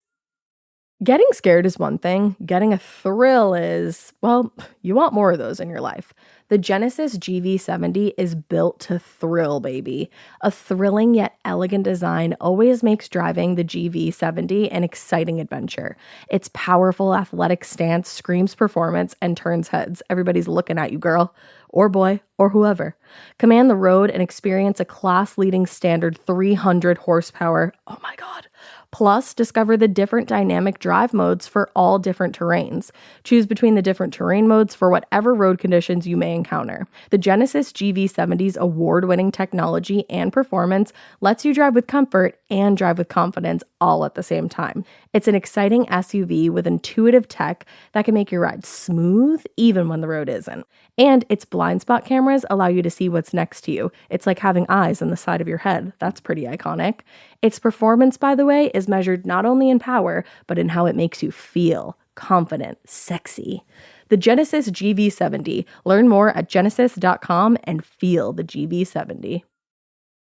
Getting scared is one thing. Getting a thrill is, well, you want more of those in your life. The Genesis GV70 is built to thrill, baby. A thrilling yet elegant design always makes driving the GV70 an exciting adventure. Its powerful athletic stance screams performance and turns heads. Everybody's looking at you, girl, or boy, or whoever. Command the road and experience a class-leading standard 300 horsepower. Oh my God. Plus, discover the different dynamic drive modes for all different terrains. Choose between the different terrain modes for whatever road conditions you may encounter. The Genesis GV70's award-winning technology and performance lets you drive with comfort and drive with confidence all at the same time. It's an exciting SUV with intuitive tech that can make your ride smooth even when the road isn't. And its blind spot cameras allow you to see what's next to you. It's like having eyes on the side of your head. That's pretty iconic. Its performance, by the way, is measured not only in power, but in how it makes you feel confident, sexy. The Genesis GV70. Learn more at genesis.com and feel the GV70.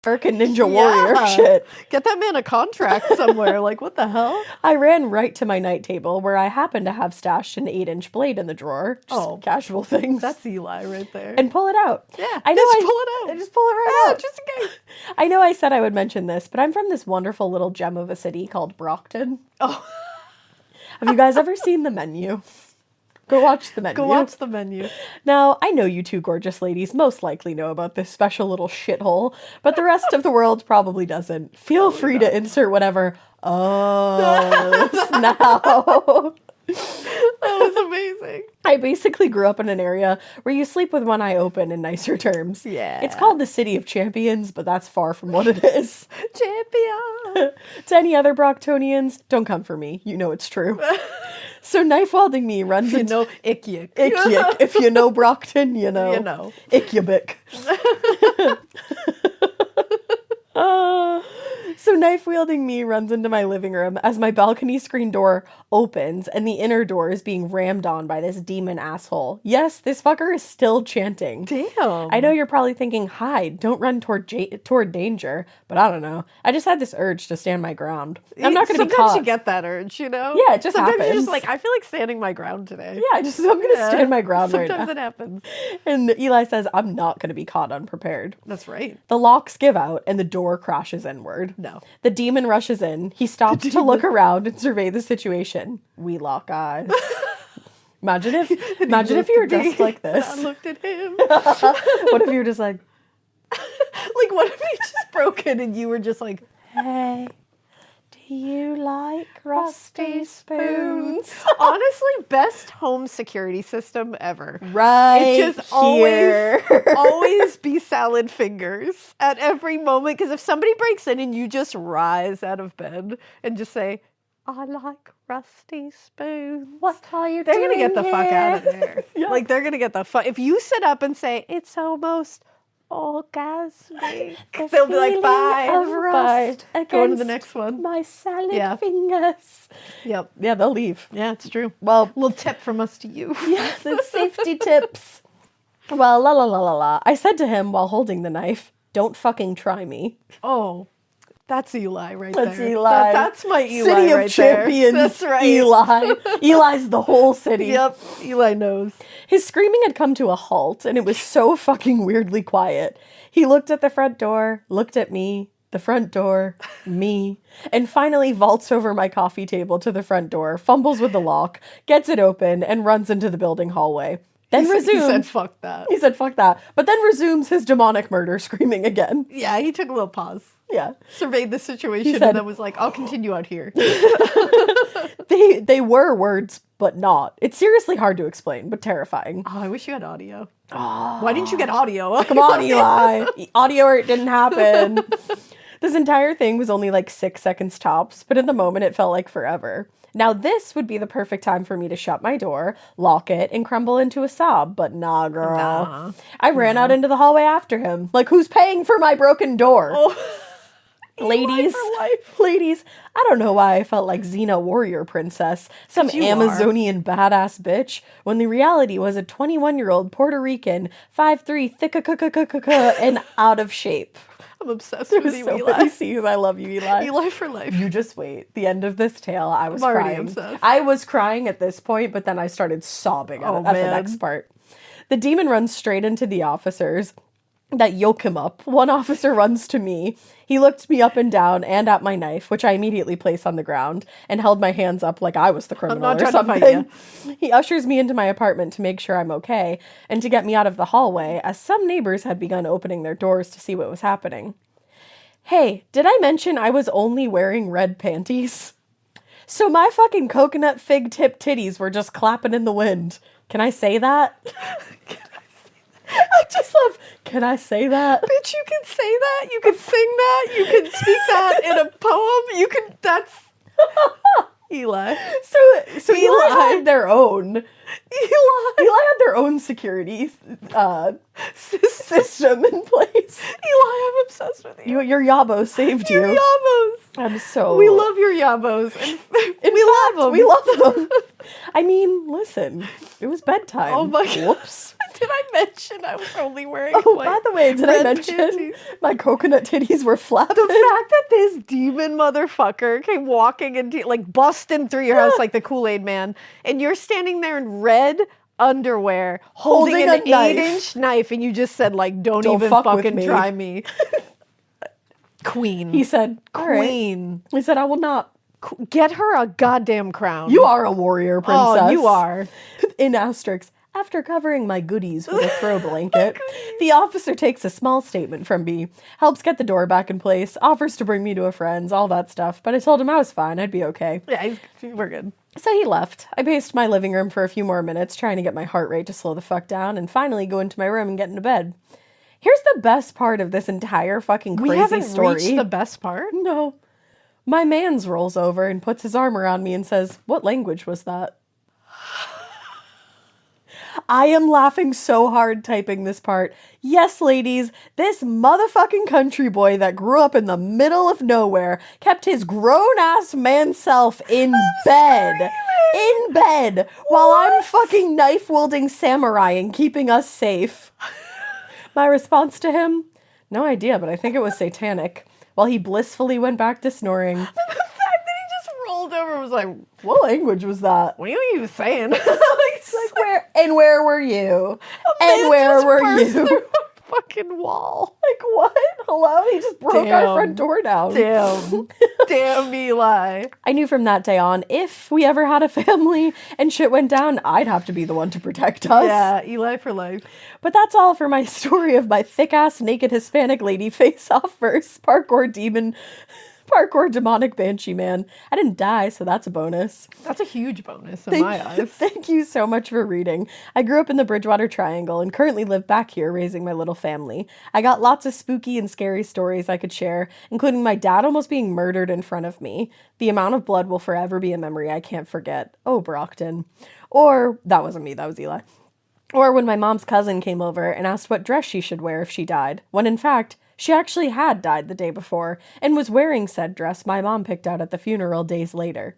Freaking Ninja Warrior shit. Get that man a contract somewhere. Like, what the hell? I ran right to my night table where I happened to have stashed an 8-inch blade in the drawer. Just casual things. That's Eli right there. And pull it out. Yeah, I know. just pull it out. Just pull it right out. Just in case. I know I said I would mention this, but I'm from this wonderful little gem of a city called Brockton. Oh. Have you guys ever seen The Menu? Go watch The Menu. Go watch The Menu. Now, I know you two gorgeous ladies most likely know about this special little shithole, but the rest of the world probably doesn't. Feel free to insert whatever. Oh, now. That was amazing. I basically grew up in an area where you sleep with one eye open in nicer terms. Yeah. It's called the City of Champions, but that's far from what it is. Champion. To any other Brocktonians, don't come for me. You know it's true. So knife-wielding me runs into... You know, Ikyuk. Ikyuk. If you know Brockton, you know. You know. Ikyubik. So knife-wielding me runs into my living room as my balcony screen door opens and the inner door is being rammed on by this demon asshole. Yes, this fucker is still chanting. Damn. I know you're probably thinking, hide, don't run toward danger, but I don't know. I just had this urge to stand my ground. I'm not going to be caught. Sometimes you get that urge, you know? Yeah, it just Sometimes happens. you're just like, I feel like standing my ground today. Yeah, I'm going to stand my ground right now. Sometimes it happens. And Eli says, I'm not going to be caught unprepared. That's right. The locks give out and the door crashes inward. No. The demon rushes in. He stops to look around and survey the situation. We lock eyes. Imagine if you were just like this. I looked at him. What if you were just like, like, what if he just broke in and you were just like, hey, do you like rusty spoons? Honestly, best home security system ever. Right. It's just here. always be salad fingers at every moment. Because if somebody breaks in and you just rise out of bed and just say, I like rusty spoons. What are you They're doing going to get the fuck out of there. Yeah. Like, they're going to get the fuck. If you sit up and say, it's almost orgasmic, they'll be like, bye. Of rust Go on to the next one. my salad fingers. Yep. Yeah, they'll leave. Yeah, it's true. Well, Little tip from us to you. yeah, the safety tips. Well, la la la la la. I said to him while holding the knife, don't fucking try me. Oh, that's Eli right That's there. Eli. That's my Eli City of right Champions. there. That's right. Eli. Eli's the whole city. Yep, Eli knows. His screaming had come to a halt, and it was so fucking weirdly quiet. He looked at the front door, looked at me, the front door, me, and finally vaults over my coffee table to the front door, fumbles with the lock, gets it open, and runs into the building hallway. Then resumes. He said, fuck that. He said, fuck that. But then resumes his demonic murder screaming again. Yeah, he took a little pause. Yeah. Surveyed the situation said- and then was like, I'll continue out here. They were words, but not. It's seriously hard to explain, but terrifying. Oh, I wish you had audio. Why didn't you get audio? Come on, Eli. Audio or it didn't happen. This entire thing was only like 6 seconds tops, but in the moment it felt like forever. Now this would be the perfect time for me to shut my door, lock it, and crumble into a sob, but nah, girl. Nah. I ran out into the hallway after him. Like, who's paying for my broken door? Oh. Ladies, for life. ladies, I don't know why I felt like Xena warrior princess, some You Amazonian badass bitch, when the reality was a 21-year-old Puerto Rican, 5'3", thick and out of shape. I'm obsessed with There's you, so Eli. many C's. I love you, Eli. Eli for life. You just wait. The end of this tale, I was already crying. obsessed. I was crying at this point, but then I started sobbing at the man. next part. The demon runs straight into the officers that yoke him up. One officer runs to me. He looked me up and down and at my knife, which I immediately placed on the ground and held my hands up like I was the criminal not or trying to something. fight He ushers me into my apartment to make sure I'm okay and to get me out of the hallway, as some neighbors had begun opening their doors to see what was happening. Hey, did I mention I was only wearing red panties? So my fucking coconut fig tip titties were just clapping in the wind. Can I say that? I just love, can I say that? Bitch, you can say that. You can sing that. You can speak that in a poem. You can, that's Eli. So Eli had their own. Eli had their own security system in place. Eli, I'm obsessed with you. Your yabo saved you. Your yabos. I'm so... We love your yabos. And we love them. We love them. I mean, listen, it was bedtime. Oh my God. Whoops. Did I mention I was only wearing By the way, did I red mention panties? my coconut titties were flapping? The fact that this demon motherfucker came walking into, like, busting through your house like the Kool-Aid man, and you're standing there in red underwear holding an knife. 8-inch knife, and you just said, like, don't even fuck with fucking me. try me. Queen. He said, Queen. He said, I will not. Get her a goddamn crown. You are a warrior princess. Oh, you are. In asterisks, after covering my goodies with a throw blanket, the officer takes a small statement from me, helps get the door back in place, offers to bring me to a friend's, all that stuff, but I told him I was fine, I'd be okay. Yeah, we're good. So he left. I paced my living room for a few more minutes, trying to get my heart rate to slow the fuck down, and finally go into my room and get into bed. Here's the best part of this entire fucking crazy We haven't story. reached the best part? No. My mans rolls over and puts his arm around me and says, "What language was that?" I am laughing so hard typing this part. Yes, ladies, this motherfucking country boy that grew up in the middle of nowhere kept his grown-ass man self in bed. In bed. While I'm fucking knife-wielding samurai and keeping us safe. My response to him? No idea, but I think it was satanic. While he blissfully went back to snoring. The fact that he just rolled over and was like, What language was that? what are you saying? Like where were you? Man And where just were burst you? through a fucking wall. Like what? Hello? He just broke our front door down. Damn. Damn, Eli. I knew from that day on, if we ever had a family and shit went down, I'd have to be the one to protect us. Yeah, Eli for life. But that's all for my story of my thick-ass naked Hispanic lady face-off versus parkour demonic banshee man. I didn't die, so that's a bonus. That's a huge bonus in my eyes. Thank you so much for reading. I grew up in the Bridgewater Triangle and currently live back here raising my little family. I got lots of spooky and scary stories I could share, including my dad almost being murdered in front of me. The amount of blood will forever be a memory I can't forget. Oh, Brockton. Or, that wasn't me, that was Eli. Or when my mom's cousin came over and asked what dress she should wear if she died, when in fact, she actually had died the day before and was wearing said dress my mom picked out at the funeral days later.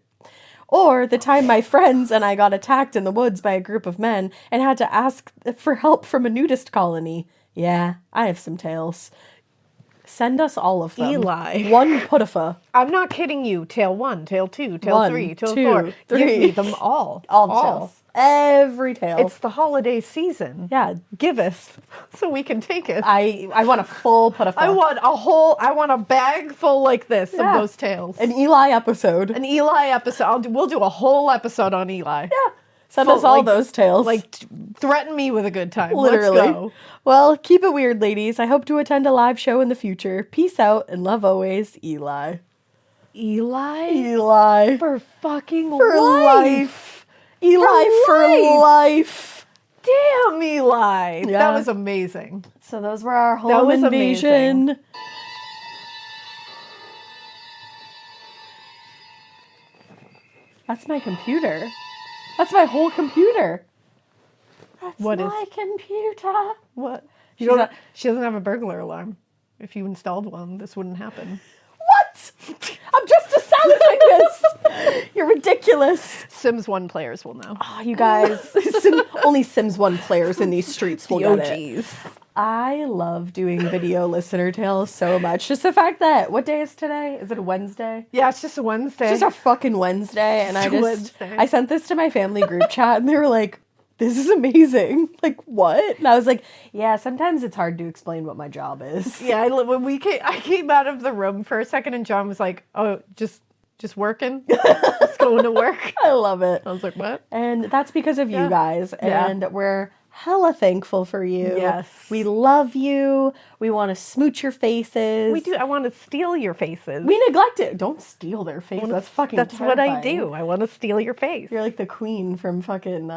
Or the time my friends and I got attacked in the woods by a group of men and had to ask for help from a nudist colony. Yeah, I have some tales. Send us all of them. Eli. One putafa. I'm not kidding you. Tale 1, tale 2, tale 1, 3, tale 2, 4. 3. Give me them all. All tales. Every tale. It's the holiday season. Yeah. Giveth, so we can take it. I want a full putafa. I want a bag full like this of those tales. An Eli episode. An Eli episode. We'll do a whole episode on Eli. Yeah. Send us all those tales. Threaten me with a good time. Literally. Let's go. Well, keep it weird, ladies. I hope to attend a live show in the future. Peace out and love always, Eli. Eli? Eli. For fucking For life. Eli for life. Damn, Eli. Yeah. That was amazing. So those were our home was invasion. amazing. That's my computer. That's my whole computer. That's What is- my computer. What? She She doesn't have a burglar alarm. If you installed one, this wouldn't happen. What What? I'm just a salad fingers. You're ridiculous. Sims 1 players will know. Oh, you guys. Only Sims 1 players in these streets will The get it. OGs. I love doing video listener tales so much. Just the fact that, what day is today? Is it a Wednesday? Yeah, it's just a Wednesday. It's just a fucking Wednesday. And Wednesday. I sent this to my family group chat and they were like, this is amazing. Like, what? And I was like, yeah, sometimes it's hard to explain what my job is. Yeah, when I came out of the room for a second, and John was like, "Oh, just working, just going to work." I love it. I was like, "What?" And that's because of you Yeah. guys. Yeah. And we're hella thankful for you. Yes. We love you. We want to smooch your faces. We do. I want to steal your faces. We neglect it. Don't steal their face. That's fucking That's what I terrifying. do. I want to steal your face. You're like the queen from fucking,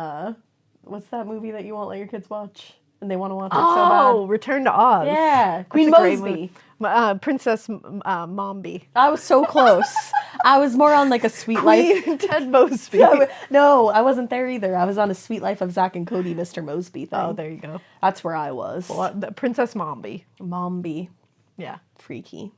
what's that movie that you won't let your kids watch? And they want to watch it so Oh, Return to Oz. bad. Yeah. That's Queen a great Mosby. movie. Princess Mombi. I was so close. I was more on like a Sweet Life. Queen Ted Mosby. No, I wasn't there either. I was on a Sweet Life of Zach and Cody, Mr. Mosby thing. Oh, there you go. That's where I was. The Princess Mombi. Mombi. Yeah. Freaky.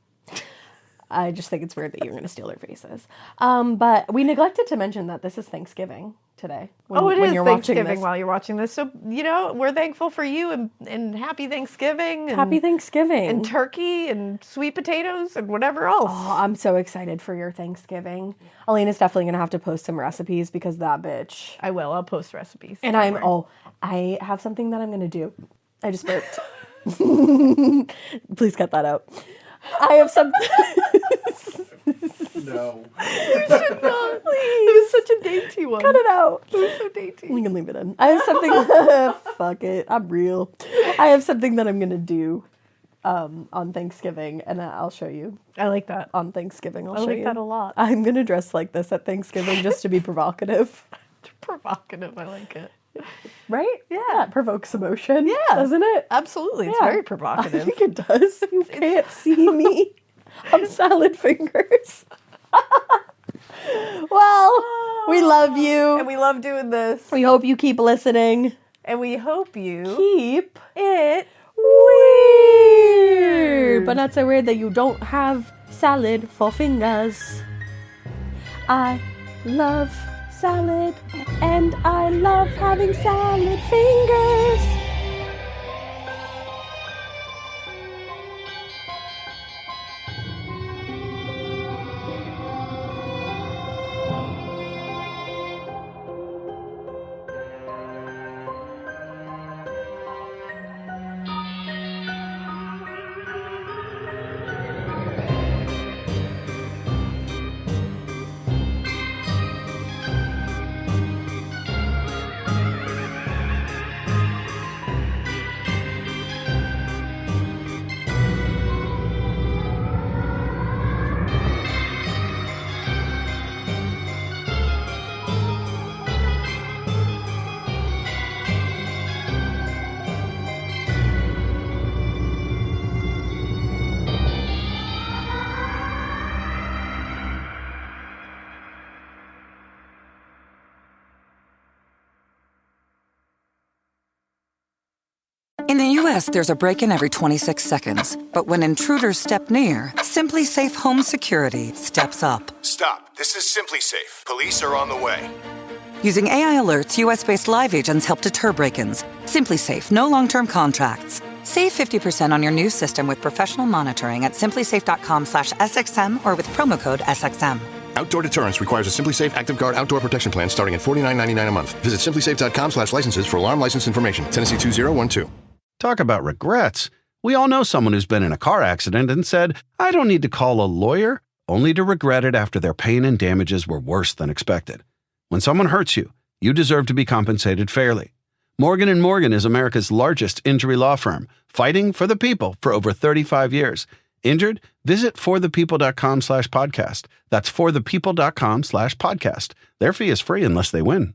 I just think it's weird that you're going to steal their faces. But we neglected to mention that this is Thanksgiving today. When, It when is you're watching Thanksgiving this. while you're watching this. So, we're thankful for you and happy Thanksgiving. And, Happy Thanksgiving. And turkey and sweet potatoes and whatever else. Oh, I'm so excited for your Thanksgiving. Alaina's definitely going to have to post some recipes because that bitch. I will. I'll post recipes. And I have something that I'm going to do. I just burped. Please cut that out. I have something. No. It was such a dainty one. Cut it out. It was so dainty. We can leave it in. I have something. Fuck it. I'm real. I have something that I'm going to do on Thanksgiving, and I'll show you. I like that. On Thanksgiving, I'll I show like you. that a lot. I'm going to dress like this at Thanksgiving just to be provocative. Provocative. I like it. Right? Yeah. It provokes emotion. Yeah. Doesn't it? Absolutely. It's Yeah. very I provocative. think it does. You can't see me. I'm salad fingers. Well, we love you. And we love doing this. We hope you keep listening. And we hope you Keep it weird. But not so weird that you don't have salad for fingers. I love salad, and I love having salad fingers. In the U.S., there's a break-in every 26 seconds. But when intruders step near, Simply Safe Home Security steps up. Stop. This is Simply Safe. Police are on the way. Using AI alerts, U.S.-based live agents help deter break-ins. Simply Safe, no long-term contracts. Save 50% on your new system with professional monitoring at simplysafe.com/SXM or with promo code SXM. Outdoor deterrence requires a Simply Safe Active Guard outdoor protection plan starting at $49.99 a month. Visit simplysafe.com/licenses for alarm license information. Tennessee 2012. Talk about regrets. We all know someone who's been in a car accident and said, I don't need to call a lawyer, only to regret it after their pain and damages were worse than expected. When someone hurts you, you deserve to be compensated fairly. Morgan & Morgan is America's largest injury law firm, fighting for the people for over 35 years. Injured? Visit forthepeople.com/podcast. That's forthepeople.com/podcast. Their fee is free unless they win.